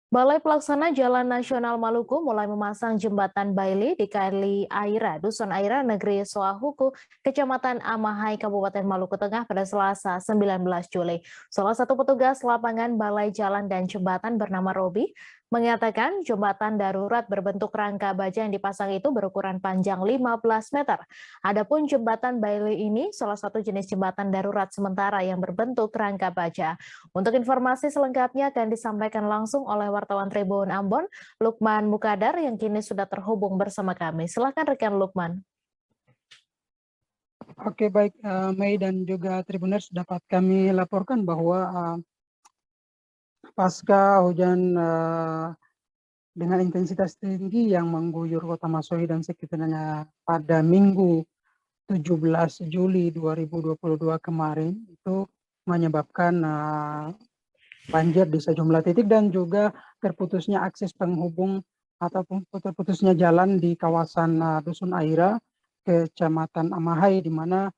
Balai Pelaksana Jalan Nasional Maluku mulai memasang jembatan Bailey di Kali Aira, Dusun Aira, Negeri Soahuku, Kecamatan Amahai, Kabupaten Maluku Tengah pada Selasa 19 Juli. Salah satu petugas lapangan Balai Jalan dan Jembatan bernama Robi mengatakan jembatan darurat berbentuk rangka baja yang dipasang itu berukuran panjang 15 meter. Adapun jembatan Bailey ini salah satu jenis jembatan darurat sementara yang berbentuk rangka baja. Untuk informasi selengkapnya akan disampaikan langsung oleh wartawan Tribun Ambon, Lukman Mukadar yang kini sudah terhubung bersama kami. Silakan rekan Lukman. Oke baik, Mei dan juga Tribuners dapat kami laporkan bahwa pasca hujan dengan intensitas tinggi yang mengguyur Kota Masohi dan sekitarnya pada Minggu 17 Juli 2022 kemarin itu menyebabkan banjir di sejumlah titik dan juga terputusnya akses penghubung ataupun terputusnya jalan di kawasan Dusun Aira, Kecamatan Amahai, di mana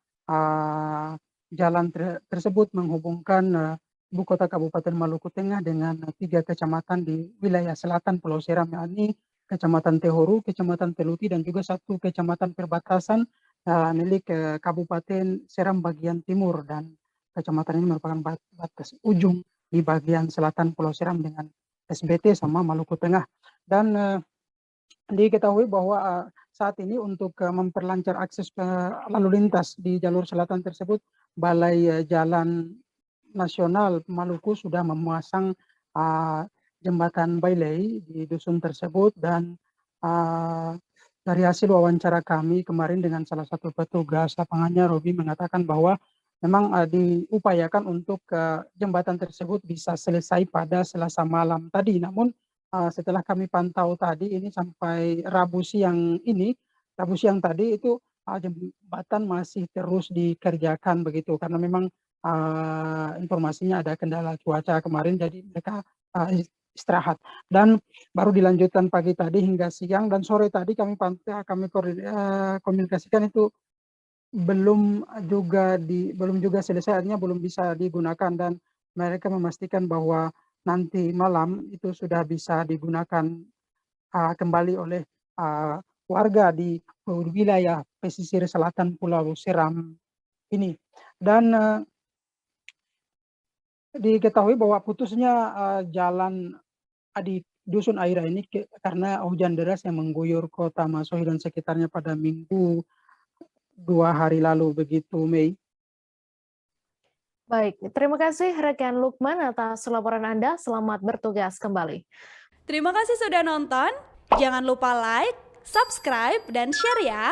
jalan tersebut menghubungkan ibu kota Kabupaten Maluku Tengah dengan 3 kecamatan di wilayah selatan Pulau Seram, yakni Kecamatan Tehoru, Kecamatan Teluti, dan juga 1 kecamatan perbatasan milik Kabupaten Seram bagian timur, dan kecamatan ini merupakan batas ujung di bagian selatan Pulau Seram dengan SBT sama Maluku Tengah. Dan diketahui bahwa saat ini untuk memperlancar akses lalu lintas di jalur selatan tersebut, Balai Jalan Nasional Maluku sudah memasang jembatan Bailey di dusun tersebut. Dan dari hasil wawancara kami kemarin dengan salah satu petugas lapangannya, Robi mengatakan bahwa memang diupayakan untuk jembatan tersebut bisa selesai pada Selasa malam tadi. Namun setelah kami pantau tadi ini sampai Rabu siang tadi itu jembatan masih terus dikerjakan begitu, karena memang informasinya ada kendala cuaca kemarin, jadi mereka istirahat. Dan baru dilanjutkan pagi tadi hingga siang dan sore tadi kami komunikasikan itu belum juga selesai, artinya belum bisa digunakan, dan mereka memastikan bahwa nanti malam itu sudah bisa digunakan kembali oleh warga di wilayah pesisir selatan Pulau Seram ini. Dan diketahui bahwa putusnya jalan di Dusun Aira ini karena hujan deras yang mengguyur Kota Masohi dan sekitarnya pada Minggu 2 hari lalu begitu, Mei. Baik, terima kasih rekan Lukman atas laporan Anda. Selamat bertugas kembali. Terima kasih sudah nonton. Jangan lupa like, subscribe, dan share ya.